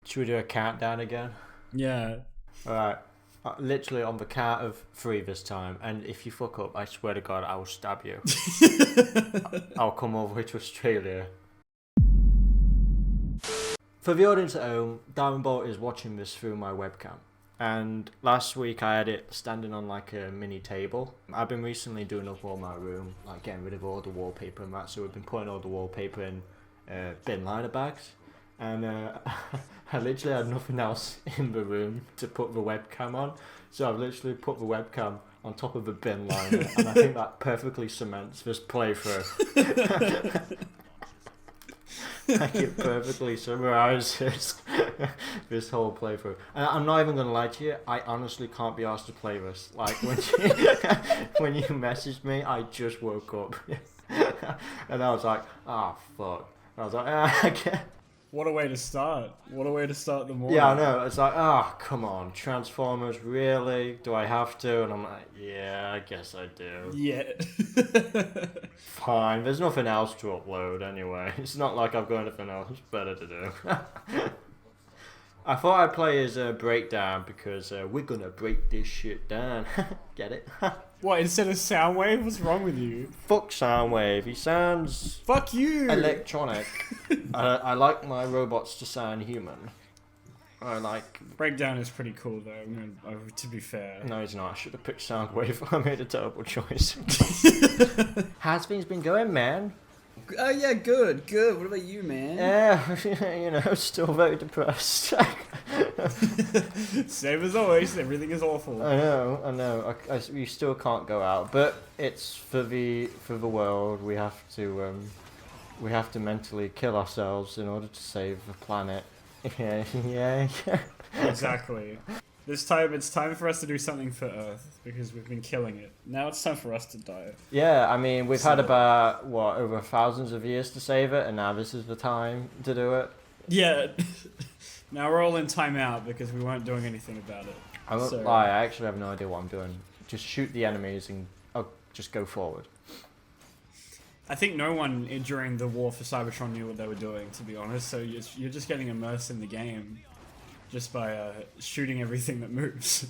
Should we do a countdown again? Yeah. Alright. Literally on the count of 3 this time, and if you fuck up, I swear to God, I will stab you. I'll come over to Australia. For the audience at home, Diamondbolt is watching this through my webcam. And last week I had it standing on like a mini table. I've been recently doing up all my room, like getting rid of all the wallpaper and that, so we've been putting all the wallpaper in bin liner bags. And I literally had nothing else in the room to put the webcam on, so I've literally put the webcam on top of the bin liner, and I think that perfectly cements this playthrough. Like it perfectly summarizes this whole playthrough. And I'm not even gonna lie to you, I honestly can't be asked to play this. Like when you messaged me, I just woke up, and I was like, oh fuck. I was like, I can't. What a way to start. What a way to start the morning. Yeah, I know. It's like, oh, come on. Transformers, really? Do I have to? And I'm like, yeah, I guess I do. Yeah. Fine. There's nothing else to upload anyway. It's not like I've got anything else better to do. I thought I'd play as a breakdown because we're gonna break this shit down. Get it? What, instead of Soundwave? What's wrong with you? Fuck Soundwave. He sounds... Fuck you! Electronic. I like my robots to sound human. I like... Breakdown is pretty cool though, to be fair. No, he's not. I should have picked Soundwave. I made a terrible choice. How's things been going, man? Oh yeah, good. What about you, man? Yeah, you know, still very depressed. Same as always, everything is awful. I know. We still can't go out, but it's for the world. We have to mentally kill ourselves in order to save the planet. Yeah. Exactly. This time, it's time for us to do something for Earth, because we've been killing it. Now it's time for us to die. Yeah, I mean, we've had about, over thousands of years to save it, and now this is the time to do it. Yeah. Now we're all in timeout, because we weren't doing anything about it. I won't lie, I actually have no idea what I'm doing. Just shoot the enemies and just go forward. I think no one during the war for Cybertron knew what they were doing, to be honest, so you're just getting immersed in the game. Just by shooting everything that moves.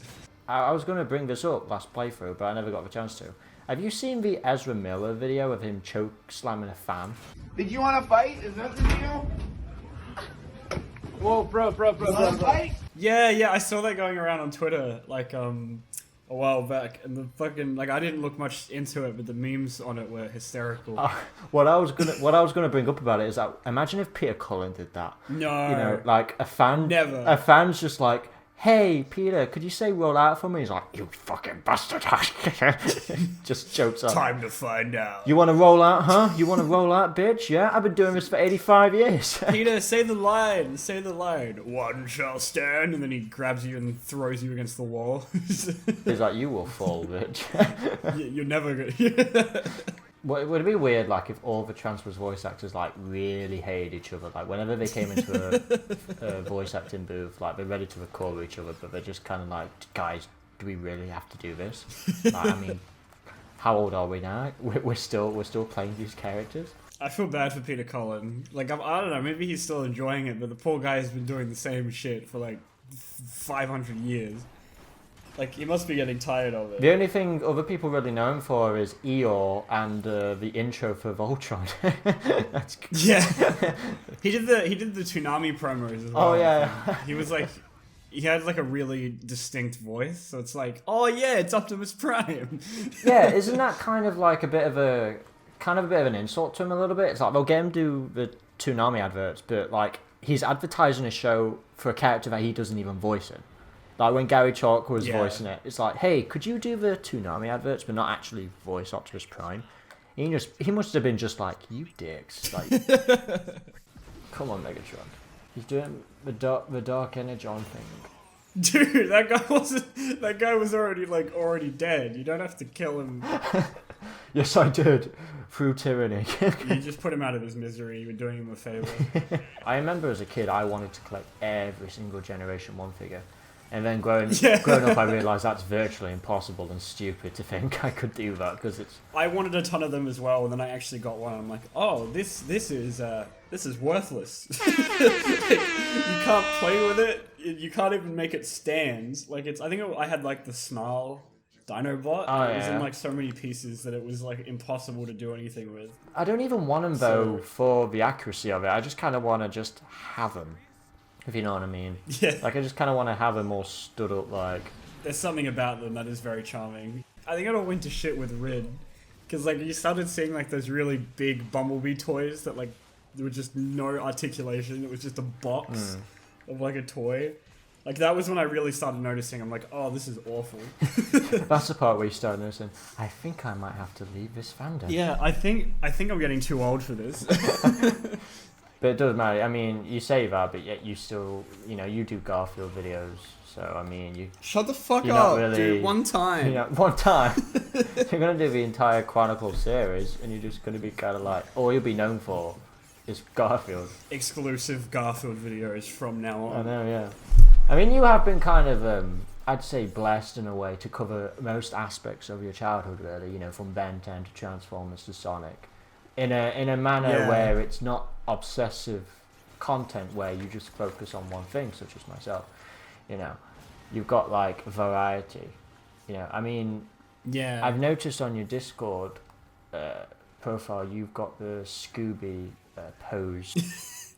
I was going to bring this up last playthrough, but I never got the chance to. Have you seen the Ezra Miller video of him choke slamming a fan? Did you want to fight? Is that the deal? Whoa, bro. Fight? Yeah, I saw that going around on Twitter, like, a while back, and the fucking, I didn't look much into it, but the memes on it were hysterical. What I was gonna bring up about it is that imagine if Peter Cullen did that. No. You know, like a fan. Never. A fan's just like, hey Peter, could you say roll out for me? He's like, you fucking bastard. Just jokes up. Time to find out. You want to roll out, huh? You want to roll out, bitch? Yeah, I've been doing this for 85 years. Peter, say the line. One shall stand, and then he grabs you and throws you against the wall. He's like, you will fall, bitch. You're never gonna... Would it be weird, like, if all the Transformers voice actors, like, really hated each other? Like, whenever they came into a voice acting booth, like, they're ready to record with each other, but they're just kind of like, guys, do we really have to do this? Like, I mean, how old are we now? We're still playing these characters? I feel bad for Peter Cullen. Like, I don't know, maybe he's still enjoying it, but the poor guy has been doing the same shit for, 500 years. Like, he must be getting tired of it. The only thing other people really know him for is Eeyore and the intro for Voltron. That's good. Yeah. He did the Toonami promos as well. Oh, yeah. He was like... He had, a really distinct voice, so it's like, oh, yeah, it's Optimus Prime. Yeah, isn't that kind of a bit of an insult to him a little bit? It's like, they'll get him do the Toonami adverts, but, he's advertising a show for a character that he doesn't even voice in. Like when Gary Chalk was voicing it, it's like, hey, could you do the Toonami adverts but not actually voice Optimus Prime? He must have been just like, you dicks. Like, come on, Megatron. He's doing the dark energon thing. Dude, that guy was already dead. You don't have to kill him. Yes, I did. Through tyranny. You just put him out of his misery. You were doing him a favor. I remember as a kid, I wanted to collect every single Generation 1 figure. And then growing up, I realised that's virtually impossible and stupid to think I could do that because it's. I wanted a ton of them as well, and then I actually got one. I'm like, oh, this is worthless. You can't play with it. You can't even make it stand. Like I had like the Snarl Dinobot. It was in like so many pieces that it was like impossible to do anything with. I don't even want them though for the accuracy of it. I just kind of want to just have them. If you know what I mean. Yeah. Like, I just kind of want to have them all stood up, like... There's something about them that is very charming. I think it all went to shit with Rid. Because, like, you started seeing, like, those really big Bumblebee toys that, like, there was just no articulation. It was just a box of, like, a toy. Like, that was when I really started noticing. I'm like, oh, this is awful. That's the part where you start noticing, I think I might have to leave this fandom. Yeah, I think I'm getting too old for this. But it doesn't matter. I mean, you say that, but yet you still, you do Garfield videos. So, I mean, you... Shut the fuck you're up, not really, dude. One time. One time. You're going to do the entire Chronicle series, and you're just going to be kind of like, all you'll be known for is Garfield. Exclusive Garfield videos from now on. I know, yeah. I mean, you have been kind of, I'd say, blessed in a way to cover most aspects of your childhood, really. From Ben 10 to Transformers to Sonic. In a manner where it's not obsessive content where you just focus on one thing, such as myself. You've got like variety. I mean, I've noticed on your Discord profile you've got the Scooby pose.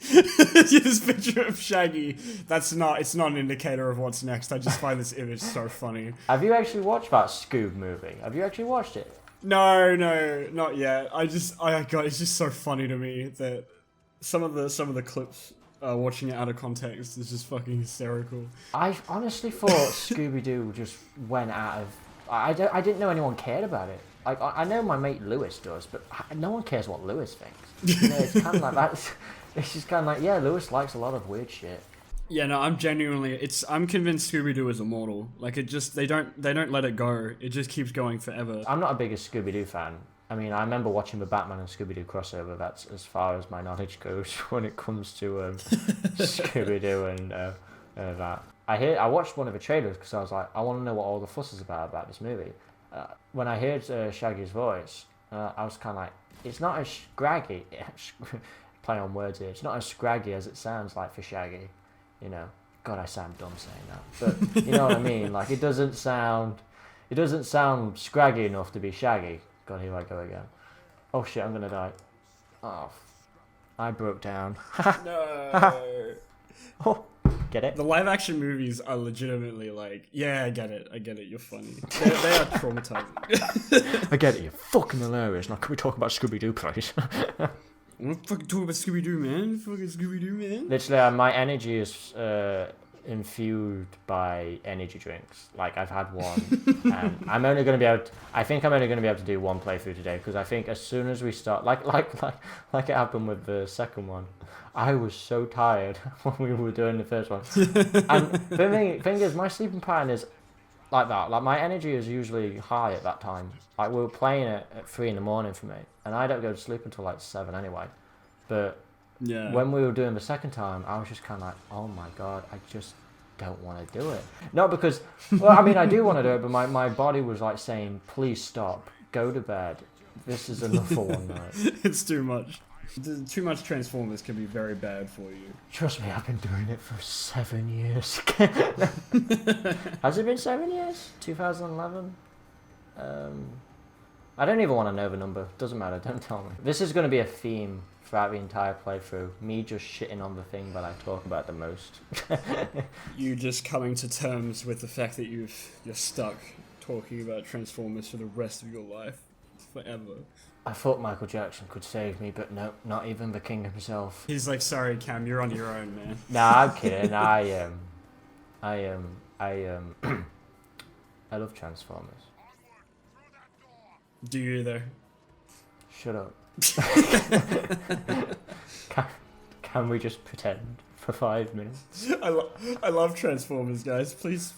This picture of Shaggy. It's not an indicator of what's next. I just find this image so funny. Have you actually watched that Scoob movie? Have you actually watched it? No, not yet. God, it's just so funny to me that some of the clips, watching it out of context, is just fucking hysterical. I honestly thought Scooby-Doo just went out of... I didn't know anyone cared about it. Like, I know my mate Lewis does, but no one cares what Lewis thinks. It's kind of like that. It's just kind of like, yeah, Lewis likes a lot of weird shit. Yeah, no, I'm convinced Scooby-Doo is immortal. Like, they don't let it go. It just keeps going forever. I'm not a biggest Scooby-Doo fan. I mean, I remember watching the Batman and Scooby-Doo crossover. That's as far as my knowledge goes when it comes to Scooby-Doo and that. I watched one of the trailers because I was like, I want to know what all the fuss is about this movie. When I heard Shaggy's voice, I was kind of like, it's not as scraggy. Play on words here. It's not as scraggy as it sounds like for Shaggy. God, I sound dumb saying that, but you know what I mean. Like, it doesn't sound scraggy enough to be Shaggy. God, here I go again. Oh shit, I'm gonna die. Oh, I broke down. No. Oh, get it? The live action movies are legitimately like, yeah, I get it, you're funny. They are traumatizing. I get it, you're fucking hilarious. Now can we talk about Scooby-Doo, please? I want to fucking talk about Scooby-Doo, man. Fucking Scooby-Doo, man. Literally, my energy is infused by energy drinks. Like, I've had one, and I'm only going to be able to, I think I'm only going to be able to do one playthrough today, because I think as soon as we start, like it happened with the second one, I was so tired when we were doing the first one. And the thing is, my sleeping pattern is like that. Like, my energy is usually high at that time. Like, we were playing it at 3 in the morning for me, and I don't go to sleep until like 7 anyway. But when we were doing the second time, I was just kind of like, oh my god, I just don't want to do it. Not because, well, I mean, I do want to do it, but my body was like saying, please stop, go to bed. This is enough for one night. It's too much. Too much Transformers can be very bad for you. Trust me, I've been doing it for 7 years. Has it been 7 years? 2011? I don't even want to know the number. Doesn't matter, don't tell me. This is going to be a theme throughout the entire playthrough. Me just shitting on the thing that I talk about the most. You just coming to terms with the fact that you're stuck talking about Transformers for the rest of your life. Forever. I thought Michael Jackson could save me, but no, not even the king himself. He's like, sorry Cam, you're on your own, man. Nah, I'm kidding. I love Transformers. Do you though? Shut up. Can we just pretend for 5 minutes? I love Transformers, guys. Please.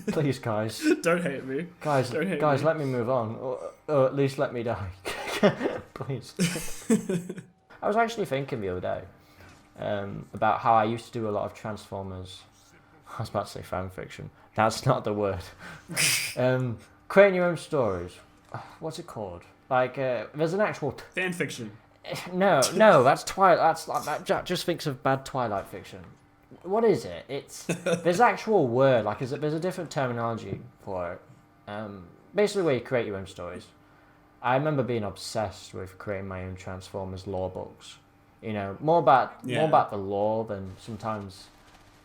Please, guys. Don't hate me. Guys, let me move on, or at least let me die. Please. I was actually thinking the other day about how I used to do a lot of Transformers I was about to say fan fiction. That's not the word. Creating your own stories. What's it called? Like, there's an actual... Fan fiction. No, that's Twilight. That just thinks of bad Twilight fiction. What is it? There's actual word, like there's a different terminology for it. Basically where you create your own stories. I remember being obsessed with creating my own Transformers lore books. You know, more about the lore than sometimes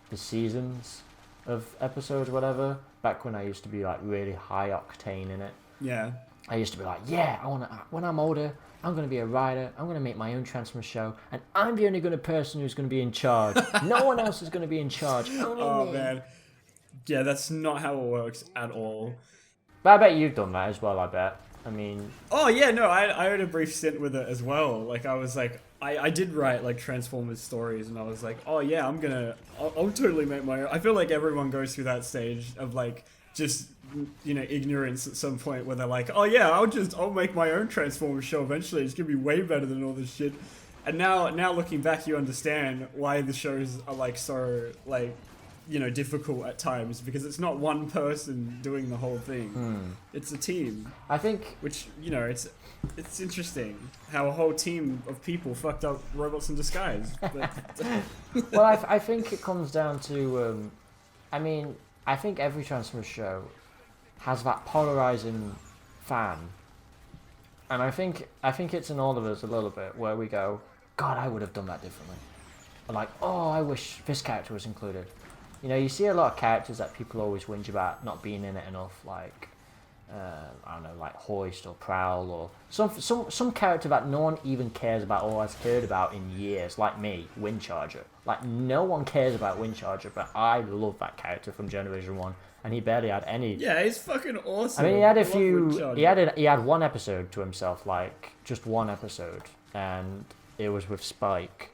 the seasons of episodes or whatever. Back when I used to be like really high octane in it. Yeah. I used to be like, yeah, when I'm older, I'm going to be a writer, I'm going to make my own Transformers show, and I'm the only person who's going to be in charge. No one else is going to be in charge. Only me. Man. Yeah, that's not how it works at all. But I bet you've done that as well, I bet. I mean... Oh, yeah, no, I had a brief stint with it as well. Like, I was like, I did write, like, Transformers stories, and I was like, oh, yeah, I'll totally make my own. I feel like everyone goes through that stage of, like, just... ignorance at some point where they're like, oh yeah, I'll make my own Transformers show eventually. It's gonna be way better than all this shit. And now looking back, you understand why the shows are like so like, difficult at times, because it's not one person doing the whole thing. It's a team. I think, which it's interesting how a whole team of people fucked up Robots in Disguise. But... well, I think it comes down to, I think every Transformers show has that polarizing fan, and I think it's in all of us a little bit where we go, God, I would have done that differently, or like, oh, I wish this character was included. You see a lot of characters that people always whinge about not being in it enough, like I don't know, like Hoist or Prowl, or some character that no one even cares about or has heard about in years, like me, Windcharger. Like, no one cares about Windcharger, but I love that character from Generation 1, and he barely had any... Yeah, he's fucking awesome. I mean, he had a few... He had one episode to himself, like, just one episode, and it was with Spike,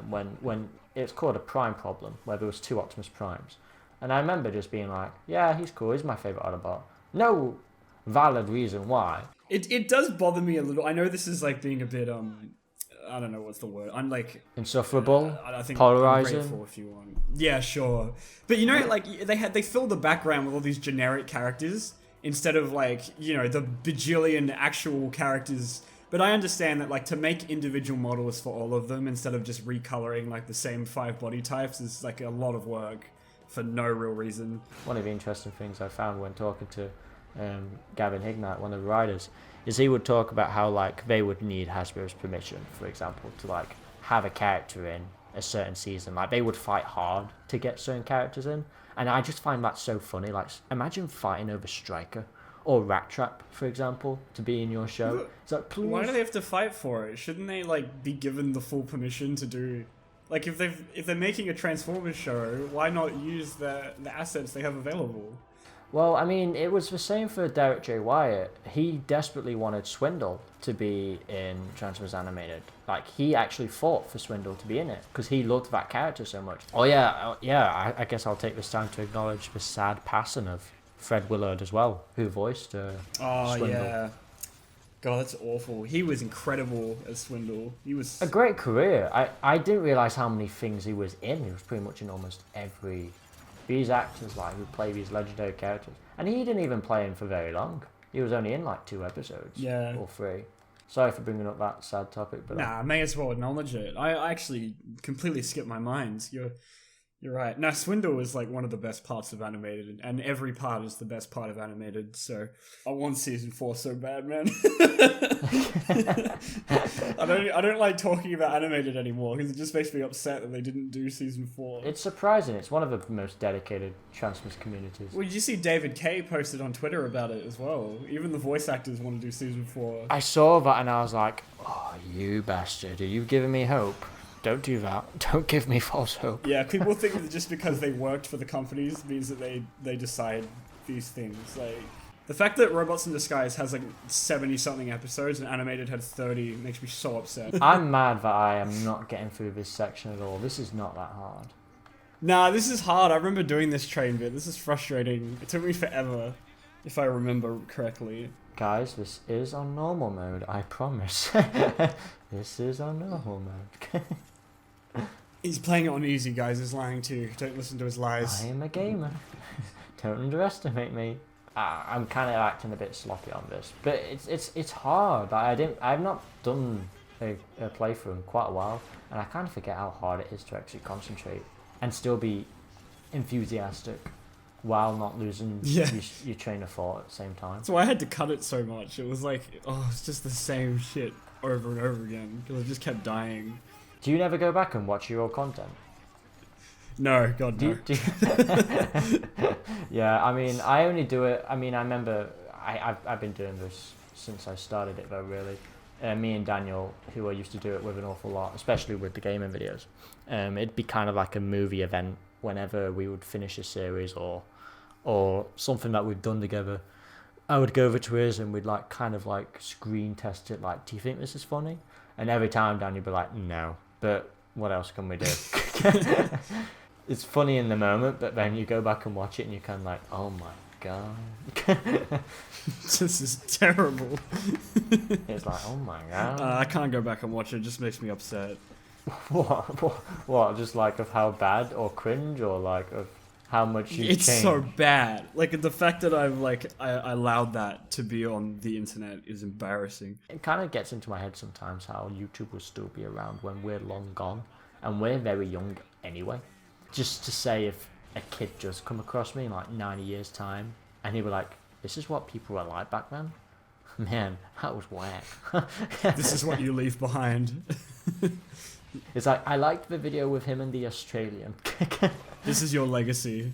when it's called a Prime problem, where there was 2 Optimus Primes. And I remember just being like, yeah, he's cool, he's my favourite Autobot. No valid reason why. It does bother me a little. I know this is, like, being a bit, I don't know what's the word. I'm like insufferable, I think polarizing. Ungrateful if you want. Yeah, sure. But like they fill the background with all these generic characters instead of like the bajillion actual characters. But I understand that like to make individual models for all of them instead of just recoloring like the same 5 body types is like a lot of work for no real reason. One of the interesting things I found when talking to Gavin Hignett, one of the writers, is he would talk about how like they would need Hasbro's permission, for example, to like have a character in a certain season. Like they would fight hard to get certain characters in, and I just find that so funny. Like, imagine fighting over Striker or Rat Trap, for example, to be in your show. It's like, please. Why do they have to fight for it? Shouldn't they like be given the full permission to do? Like if they're making a Transformers show, why not use the assets they have available? Well, I mean, it was the same for Derek J. Wyatt. He desperately wanted Swindle to be in Transformers Animated. Like, he actually fought for Swindle to be in it, because he loved that character so much. Oh yeah, I guess I'll take this time to acknowledge the sad passing of Fred Willard as well, who voiced Swindle. Yeah. God, that's awful. He was incredible as Swindle. He was... a great career. I didn't realise how many things he was in. He was pretty much in almost every... these actors like who play these legendary characters, and he didn't even play him for very long. He was only in like 2 episodes, or 3. Sorry for bringing up that sad topic, but I may as well acknowledge it. I actually completely skipped my mind. You're right. Now, Swindle is like one of the best parts of Animated, and every part is the best part of Animated. So I want season 4 so bad, man. I don't like talking about Animated anymore because it just makes me upset that they didn't do season 4. It's surprising. It's one of the most dedicated Transformers communities. Well, did you see David Kay posted on Twitter about it as well? Even the voice actors want to do season 4. I saw that and I was like, oh, you bastard. Are you giving me hope? Don't do that. Don't give me false hope. Yeah, people think that just because they worked for the companies means that they decide these things. Like, the fact that Robots in Disguise has like 70-something episodes and Animated had 30 makes me so upset. I'm mad that I am not getting through this section at all. This is not that hard. Nah, this is hard. I remember doing this train bit. This is frustrating. It took me forever, if I remember correctly. Guys, this is on normal mode, I promise. This is on normal mode. He's playing it on easy, guys. He's lying to you. Don't listen to his lies. I am a gamer. Don't underestimate me. I'm kind of acting a bit sloppy on this, but it's hard. I've not done a playthrough in quite a while, and I kind of forget how hard it is to actually concentrate and still be enthusiastic while not losing your train of thought at the same time. That's why I had to cut it so much. It was like, it's just the same shit over and over again because I just kept dying. Do you never go back and watch your old content? No, God, no. Yeah, I mean, I only do it. I mean, I remember I've been doing this since I started it, though. Really, me and Daniel, who I used to do it with an awful lot, especially with the gaming videos. It'd be kind of like a movie event whenever we would finish a series or something that we've done together. I would go over to his and we'd like kind of like screen test it. Like, do you think this is funny? And every time Daniel would be like, no. But what else can we do? It's funny in the moment, but then you go back and watch it and you're kind of like, oh my god. This is terrible. It's like, oh my god. I can't go back and watch it. It just makes me upset. What? Just like of how bad or cringe or like of how much you It's changed? so bad. Like the fact that I allowed that to be on the internet is embarrassing. It kind of gets into my head sometimes how YouTube will still be around when we're long gone, and we're very young anyway. Just to say, if a kid just come across me in like 90 years time and he were like, this is what people were like back then, man, that was whack. This is what you leave behind. It's like, I liked the video with him and the Australian. This is your legacy.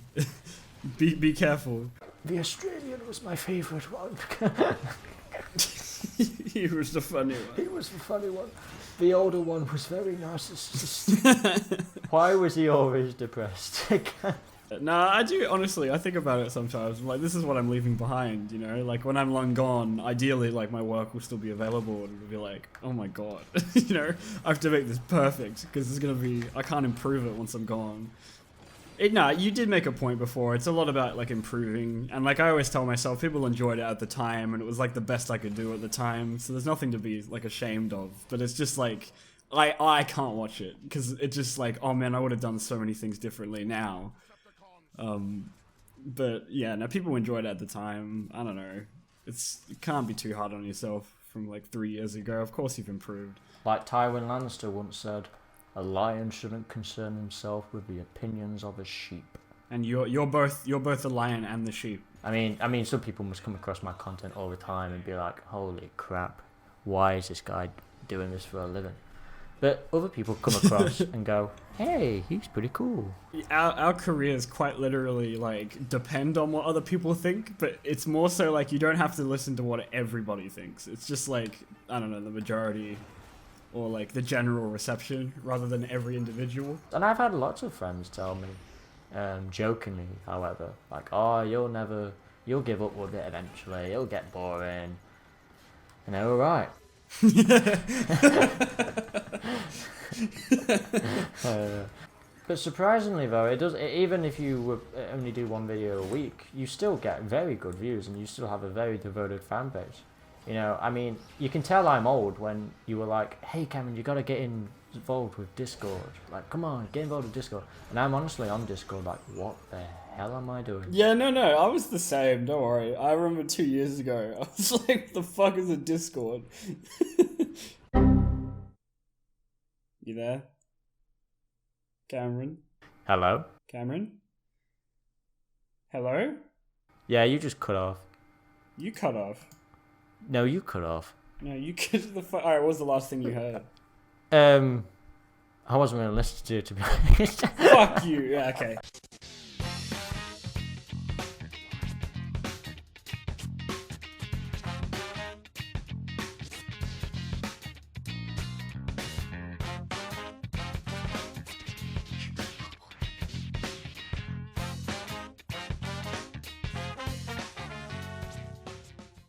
Be careful. The Australian was my favourite one. He was the funny one. He was the funny one. The older one was very narcissistic. Why was he always depressed? Nah, I do, honestly, I think about it sometimes. Like, this is what I'm leaving behind, you know? Like, when I'm long gone, ideally, like, my work will still be available, and it'll be like, oh my god, you know? I have to make this perfect, because it's gonna be, I can't improve it once I'm gone. Nah, you did make a point before. It's a lot about, like, improving, and, like, I always tell myself, people enjoyed it at the time, and it was, like, the best I could do at the time, so there's nothing to be, like, ashamed of, but it's just, like, I can't watch it, because it's just, like, oh man, I would have done so many things differently now. But yeah, no, people enjoyed it at the time. I don't know. You can't be too hard on yourself from like 3 years ago. Of course you've improved. Like Tywin Lannister once said, a lion shouldn't concern himself with the opinions of a sheep. And you're both the lion and the sheep. I mean, some people must come across my content all the time and be like, holy crap, why is this guy doing this for a living? But other people come across and go, hey, he's pretty cool. Our careers quite literally like depend on what other people think, but it's more so like you don't have to listen to what everybody thinks. It's just like, I don't know, the majority or like the general reception rather than every individual. And I've had lots of friends tell me, jokingly, however, like, oh, you'll give up with it eventually, it'll get boring. And they were right. But surprisingly though, even if you only do one video a week, you still get very good views and you still have a very devoted fan base. You know, I mean, you can tell I'm old when you were like, hey Cameron, you gotta get involved with Discord. Like, come on, get involved with Discord. And I'm honestly on Discord like, what the hell am I doing? Yeah, no, I was the same, don't worry. I remember 2 years ago, I was like, what the fuck is a Discord? You there? Cameron? Hello? Cameron? Hello? Yeah, you just cut off. You cut off. No, you cut off. No, you cut the fuck. Alright, what was the last thing you heard? I wasn't going to listen to it, to be honest. Fuck you. Yeah, okay.